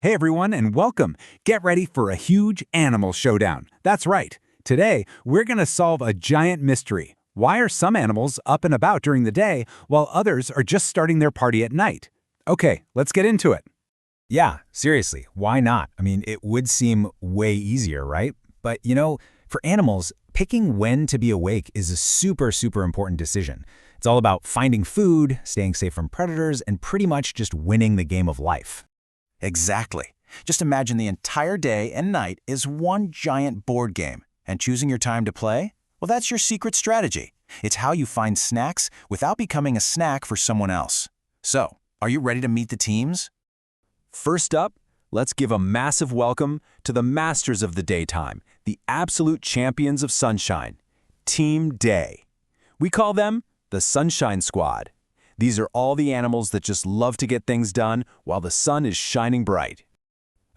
Hey everyone, and welcome. Get ready for a huge animal showdown. That's right. Today, we're going to solve a giant mystery. Why are some animals up and about during the day while others are just starting their party at night? Okay, let's get into it. Yeah, seriously, why not? I mean, it would seem way easier, right? But for animals, picking when to be awake is a super important decision. It's all about finding food, staying safe from predators, and pretty much just winning the game of life. Exactly. Just imagine the entire day and night is one giant board game, and choosing your time to play? Well, that's your secret strategy. It's how you find snacks without becoming a snack for someone else. So, are you ready to meet the teams? First up, let's give a massive welcome to the masters of the daytime, the absolute champions of sunshine, Team Day. We call them the Sunshine Squad. These are all the animals that just love to get things done while the sun is shining bright.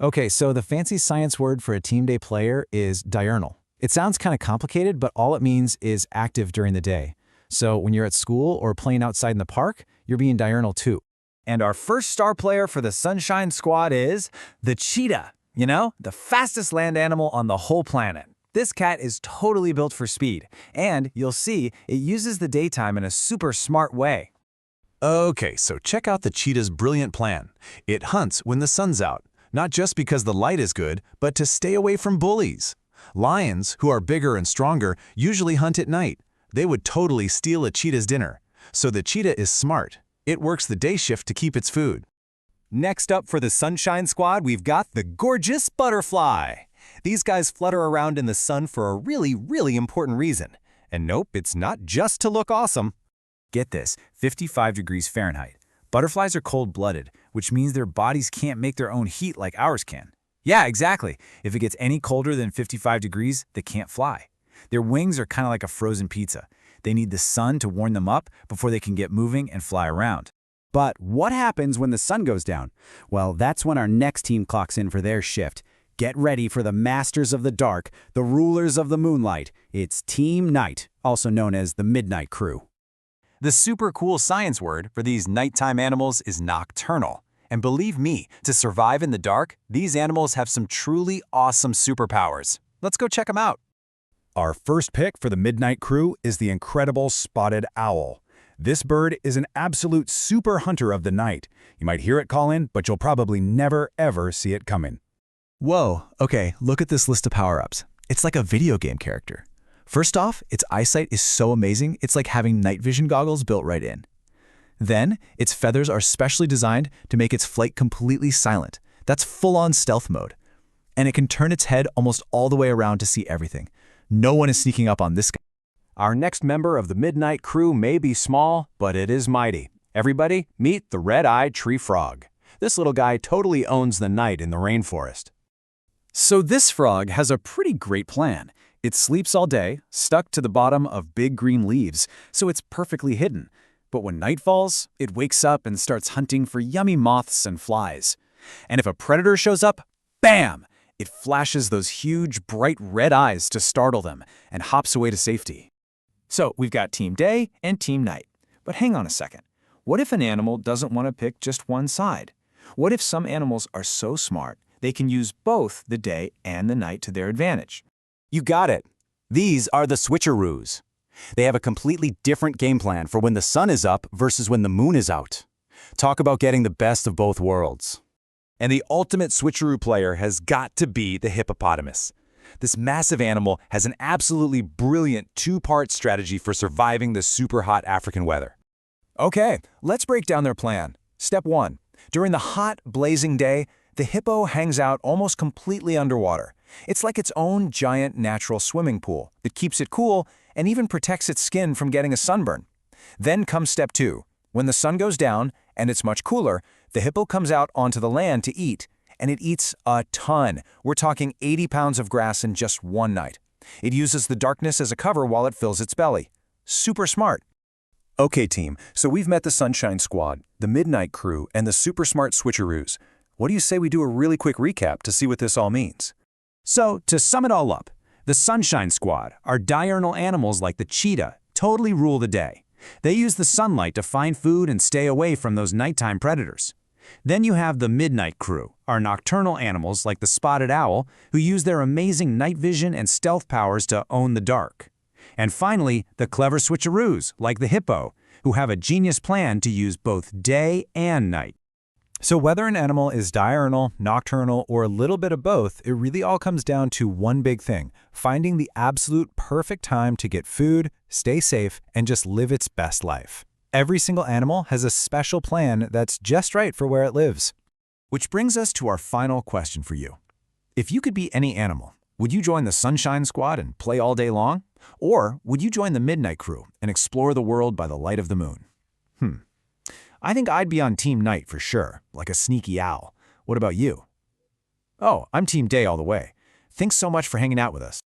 Okay, so the fancy science word for a Team Day player is diurnal. It sounds kind of complicated, but all it means is active during the day. So when you're at school or playing outside in the park, you're being diurnal too. And our first star player for the Sunshine Squad is the cheetah. The fastest land animal on the whole planet. This cat is totally built for speed, and you'll see it uses the daytime in a super smart way. Okay, so check out the cheetah's brilliant plan. It hunts when the sun's out, not just because the light is good, but to stay away from bullies. Lions, who are bigger and stronger, usually hunt at night. They would totally steal a cheetah's dinner. So the cheetah is smart. It works the day shift to keep its food. Next up for the Sunshine Squad, we've got the gorgeous butterfly. These guys flutter around in the sun for a really important reason. And nope, it's not just to look awesome. Get this, 55 degrees Fahrenheit. Butterflies are cold-blooded, which means their bodies can't make their own heat like ours can. Yeah, exactly. If it gets any colder than 55 degrees, they can't fly. Their wings are kind of like a frozen pizza. They need the sun to warm them up before they can get moving and fly around. But what happens when the sun goes down? Well, that's when our next team clocks in for their shift. Get ready for the masters of the dark, the rulers of the moonlight. It's Team Night, also known as the Midnight Crew. The super cool science word for these nighttime animals is nocturnal. And believe me, to survive in the dark, these animals have some truly awesome superpowers. Let's go check them out. Our first pick for the Midnight Crew is the incredible spotted owl. This bird is an absolute super hunter of the night. You might hear it call in, but you'll probably never, ever see it coming. Whoa, okay, look at this list of power-ups. It's like a video game character. First off, its eyesight is so amazing, it's like having night vision goggles built right in. Then, its feathers are specially designed to make its flight completely silent. That's full-on stealth mode. And it can turn its head almost all the way around to see everything. No one is sneaking up on this guy. Our next member of the Midnight Crew may be small, but it is mighty. Everybody, meet the red-eyed tree frog. This little guy totally owns the night in the rainforest. So this frog has a pretty great plan. It sleeps all day, stuck to the bottom of big green leaves, so it's perfectly hidden. But when night falls, it wakes up and starts hunting for yummy moths and flies. And if a predator shows up, bam! It flashes those huge, bright red eyes to startle them and hops away to safety. So we've got Team Day and Team Night. But hang on a second. What if an animal doesn't want to pick just one side? What if some animals are so smart they can use both the day and the night to their advantage? You got it. These are the Switcheroos. They have a completely different game plan for when the sun is up versus when the moon is out. Talk about getting the best of both worlds. And the ultimate Switcheroo player has got to be the hippopotamus. This massive animal has an absolutely brilliant two-part strategy for surviving the super hot African weather. Okay, let's break down their plan. Step 1. During the hot, blazing day, the hippo hangs out almost completely underwater. It's like its own giant natural swimming pool that keeps it cool and even protects its skin from getting a sunburn. Then comes step 2. When the sun goes down and it's much cooler, the hippo comes out onto the land to eat, and it eats a ton. We're talking 80 pounds of grass in just one night. It uses the darkness as a cover while it fills its belly. Super smart. Okay, team, so we've met the Sunshine Squad, the Midnight Crew, and the super smart Switcheroos. What do you say we do a really quick recap to see what this all means? So, to sum it all up, the Sunshine Squad are diurnal animals like the cheetah, totally rule the day. They use the sunlight to find food and stay away from those nighttime predators. Then you have the Midnight Crew, are nocturnal animals like the spotted owl, who use their amazing night vision and stealth powers to own the dark. And finally, the clever switcheroos, like the hippo, who have a genius plan to use both day and night. So whether an animal is diurnal, nocturnal, or a little bit of both, it really all comes down to one big thing: finding the absolute perfect time to get food, stay safe, and just live its best life. Every single animal has a special plan that's just right for where it lives. Which brings us to our final question for you. If you could be any animal, would you join the Sunshine Squad and play all day long? Or would you join the Midnight Crew and explore the world by the light of the moon? I think I'd be on Team Night for sure, like a sneaky owl. What about you? Oh, I'm Team Day all the way. Thanks so much for hanging out with us.